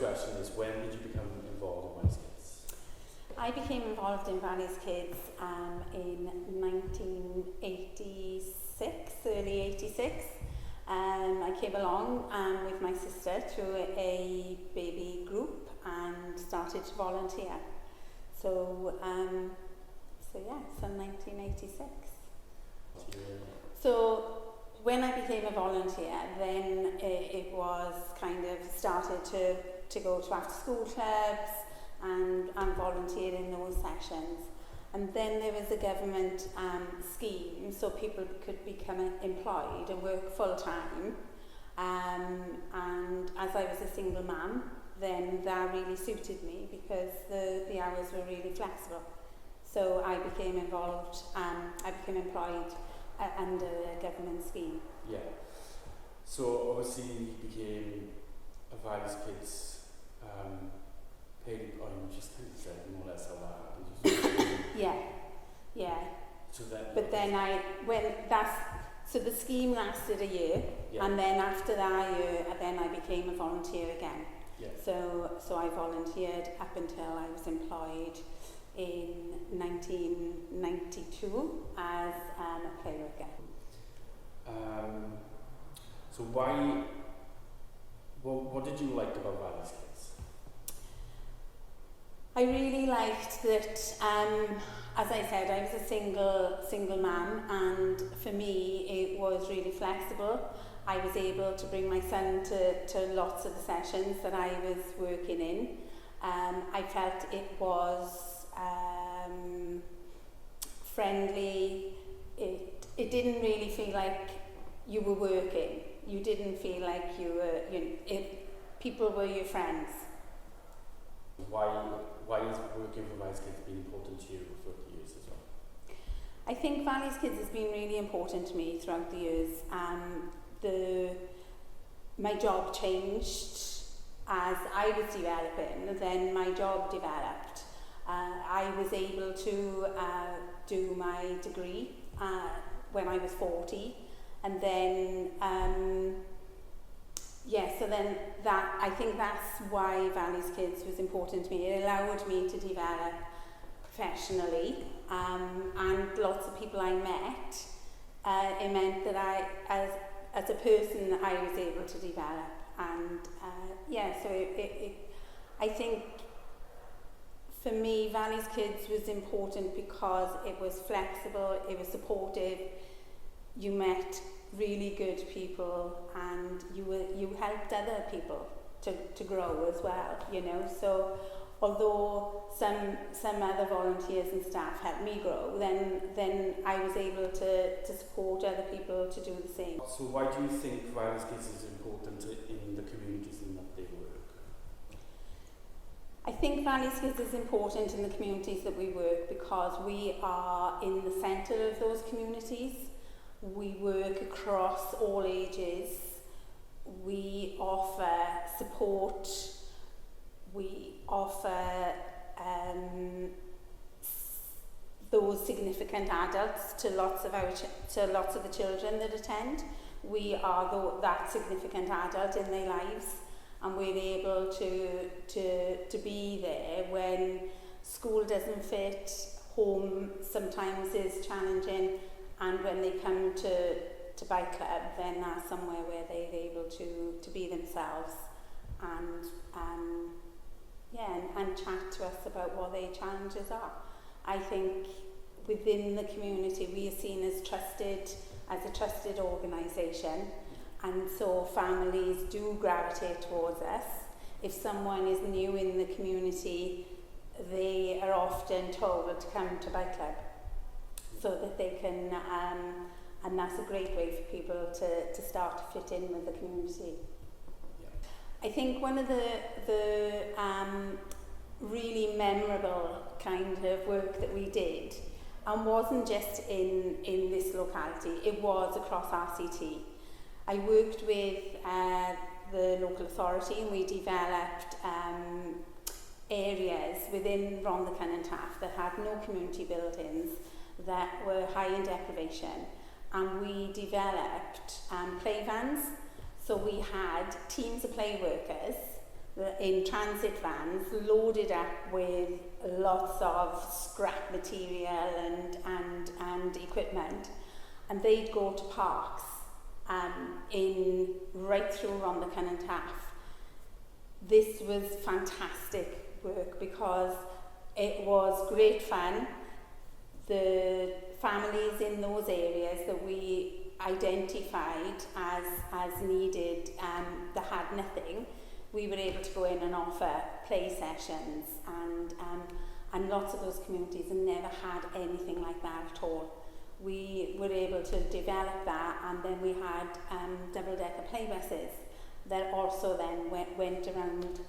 The question is, when did you become involved in Valleys Kids? I became involved in Valleys Kids in 1986, early 86. I came along with my sister through a baby group and started to volunteer. So 1986. So when I became a volunteer, then it was kind of started to go to after school clubs and volunteer in those sessions. And then there was a government scheme so people could become employed and work full time. And as I was a single mum, then that really suited me because the hours were really flexible. So I became involved, I became employed under a government scheme. Yeah. So obviously you became a Valleys Kids paid, you just kind of said more or less how that happened. Yeah. So then, but then so the scheme lasted a year, and then after that year, then I became a volunteer again. Yeah. So I volunteered up until I was employed in 1992 as a play worker. So what did you like about Valleys Kids? I really liked that, as I said, I was a single mum, and for me it was really flexible. I was able to bring my son to lots of the sessions that I was working in. I felt it was friendly. It didn't really feel like you were working. You didn't feel like you were, people were your friends. Why has working for Valleys Kids been important to you for the years as well? I think Valleys Kids has been really important to me throughout the years. My job changed as I was developing, then my job developed. I was able to do my degree when I was 40, and then so then I think that's why Valleys Kids was important to me. It allowed me to develop professionally, and lots of people I met, it meant that as a person I was able to develop, and I think for me Valleys Kids was important because it was flexible, it was supportive, you met really good people, and you helped other people to grow as well, so although some other volunteers and staff helped me grow, then I was able to support other people to do the same. So why do you think Valleys Kids is important in the communities in that they work? I think Valleys Kids is important in the communities that we work because we are in the centre of those communities. We work across all ages. We offer support. We offer those significant adults to lots of the children that attend. We are that significant adult in their lives, and we're able to be there when school doesn't fit, home sometimes is challenging, and when they come to Bike Club, then that's somewhere where they're able to be themselves and chat to us about what their challenges are. I think within the community we are seen as a trusted organisation, and so families do gravitate towards us. If someone is new in the community, they are often told to come to Bike Club so that they can, and that's a great way for people to start to fit in with the community. I think one of the really memorable kind of work that we did, and wasn't just in this locality, it was across RCT. I worked with the local authority, and we developed areas within Rhondda and Taff that had no community buildings, that were high in deprivation, and we developed play vans. So we had teams of play workers in transit vans loaded up with lots of scrap material and equipment, and they'd go to parks in right through Rhondda and Taff. This was fantastic work because it was great fun. The families in those areas that we identified as needed that had nothing, we were able to go in and offer play sessions, and lots of those communities had never had anything like that at all. We were able to develop that, and then we had double-decker play buses that also then went around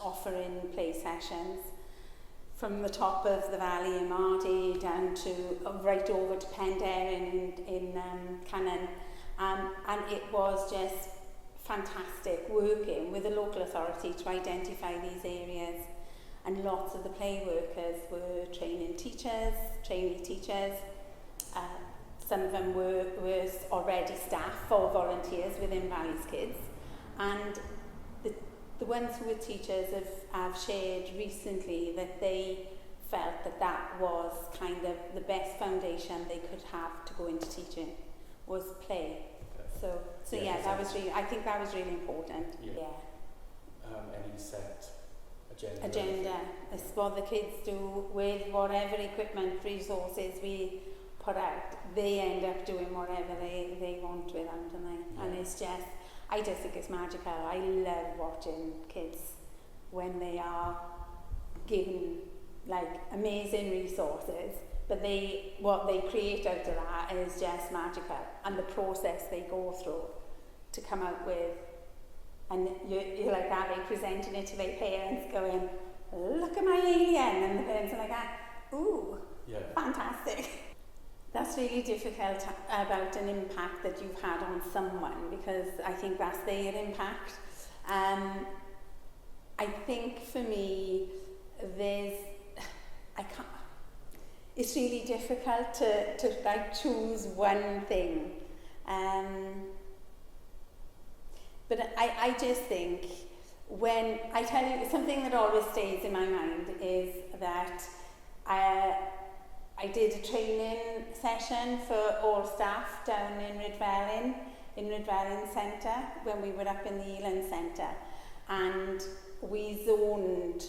offering play sessions from the top of the valley in Mardy down to right over to Penderyn in Cannon, and it was just fantastic working with the local authority to identify these areas. And lots of the play workers were trainee teachers. Some of them were already staff or volunteers within Valley's Kids, and the ones who were teachers have shared recently that they felt that was kind of the best foundation they could have to go into teaching, was play. So yeah, that was really, I think that was really important. Yeah. Any set agenda? Agenda. It's what the kids do with whatever equipment, resources we put out. They end up doing whatever they want with them, don't they? Yeah. And it's just, I just think it's magical. I love watching kids when they are given like amazing resources, but what they create out of that is just magical, and the process they go through to come out with, and you're like that, they presenting it to their parents going, look at my alien, and the parents are like that, ooh, yeah, fantastic. That's really difficult about an impact that you've had on someone, because I think that's their impact. I think for me, it's really difficult to like choose one thing. But I just think, when I tell you, something that always stays in my mind is that I did a training session for all staff down in Rydfelin Centre, when we were up in the Eland Centre, and we zoned,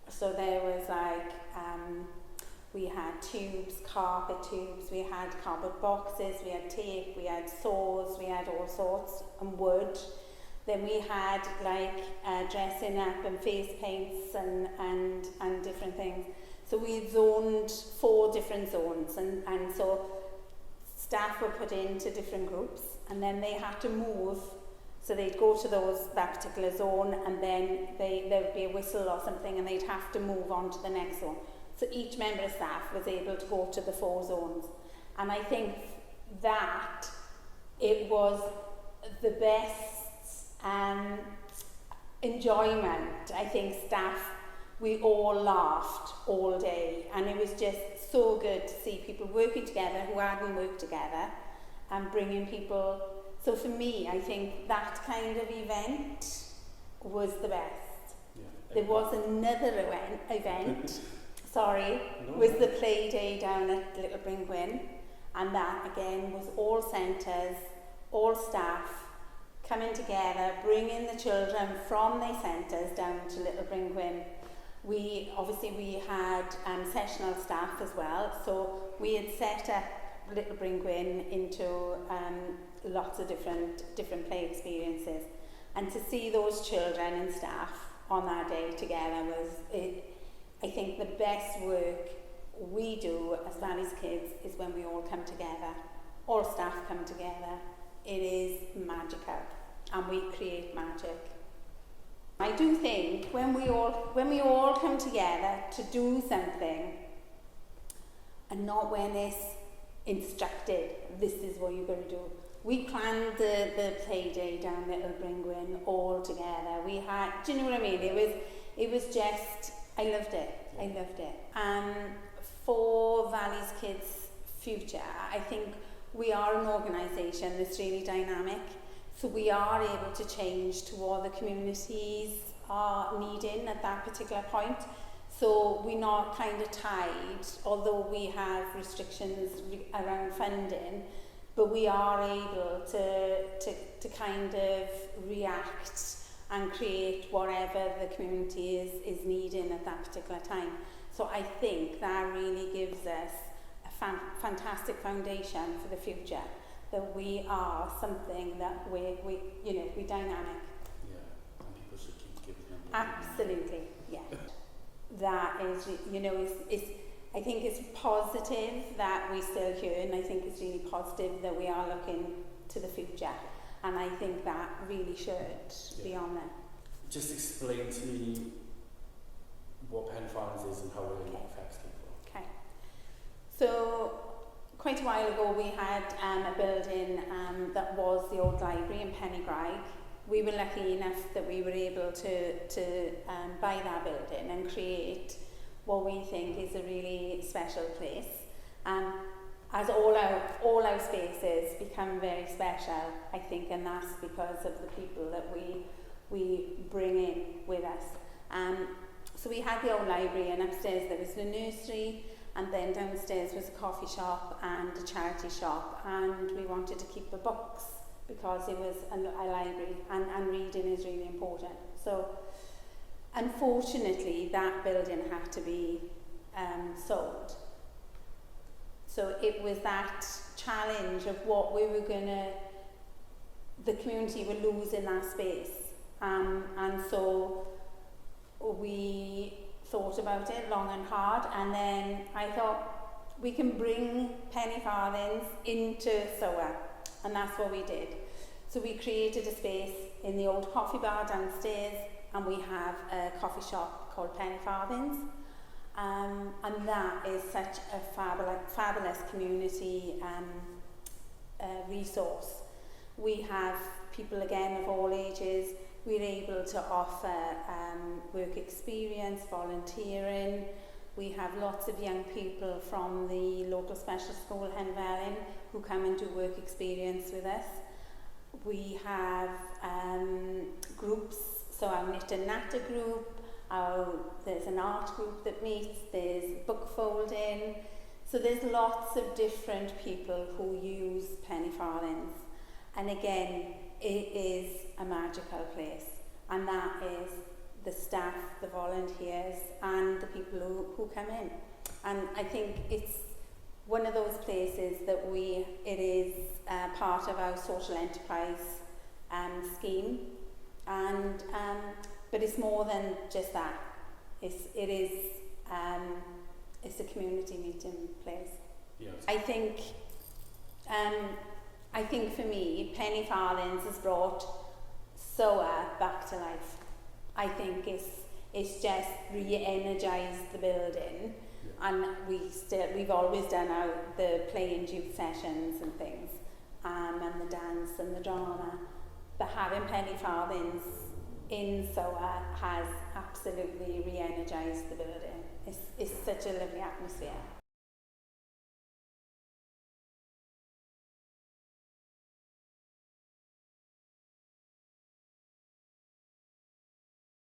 so there was like, we had tubes, carpet tubes, we had cardboard boxes, we had tape, we had saws, we had all sorts, and wood. Then we had like dressing up and face paints and different things. So we zoned 4 different zones, and so staff were put into different groups, and then they had to move. So they'd go to that particular zone, and then there would be a whistle or something, and they'd have to move on to the next zone. So each member of staff was able to go to the 4 zones. And I think that it was the best enjoyment. I think staff, we all laughed all day, and it was just so good to see people working together who hadn't worked together, and bringing people. So for me, I think that kind of event was the best. Yeah, there was another event was the play day down at Little Bringwyn, and that again was all centres, all staff coming together, bringing the children from their centres down to Little Bringwyn. We had sessional staff as well, so we had set up Little Bringwyn into lots of different play experiences, and to see those children and staff on that day together I think the best work we do as Valley's Kids is when we all come together, all staff come together. It is magical, and we create magic. I do think when we all come together to do something, and not when it's instructed, this is what you're going to do. We planned the play day down at Little Bringwyn all together. We had, do you know what I mean? It was just, I loved it. For Valley's Kids' future, I think we are an organisation that's really dynamic. So we are able to change to all the communities are needing at that particular point. So we're not kind of tied, although we have restrictions around funding, but we are able to kind of react and create whatever the community is needing at that particular time. So I think that really gives us a fantastic foundation for the future, that we are something that we're dynamic. Yeah, and people should keep giving them. Absolutely, yeah. That is, I think it's positive that we're still here, and I think it's really positive that we are looking to the future, and I think that really should be on there. Just explain to me what Pen Farms is and how it affects people. Okay. So quite a while ago we had a building that was the old library in Pennygraig. We were lucky enough that we were able to buy that building and create what we think is a really special place. As all our spaces become very special, I think, and that's because of the people that we bring in with us. So we had the old library, and upstairs there was the nursery, and then downstairs was a coffee shop and a charity shop, and we wanted to keep the books because it was a library, and reading is really important. So unfortunately that building had to be sold. So it was that challenge of what we were the community were losing that space. And so we thought about it long and hard, and then I thought we can bring penny farthings into SOA, and that's what we did. So we created a space in the old coffee bar downstairs, and we have a coffee shop called Penny Farthings, and that is such a fabulous community resource. We have people again of all ages. We're able to offer work experience, volunteering. We have lots of young people from the local special school, Henvelin, who come and do work experience with us. We have groups, so our Knit and Natter group, there's an art group that meets, there's book folding. So there's lots of different people who use penny farthings. And again, it is a magical place, and that is the staff, the volunteers, and the people who come in. And I think it's one of those places that it is part of our social enterprise scheme, and but it's more than just that. It's a community meeting place. Yes. I think for me, Penny Farthings has brought SOA back to life. I think it's just re-energised the building, and we've always done the play and youth sessions and things, and the dance and the drama. But having Penny Farthings in SOA has absolutely re-energised the building. It's such a lovely atmosphere.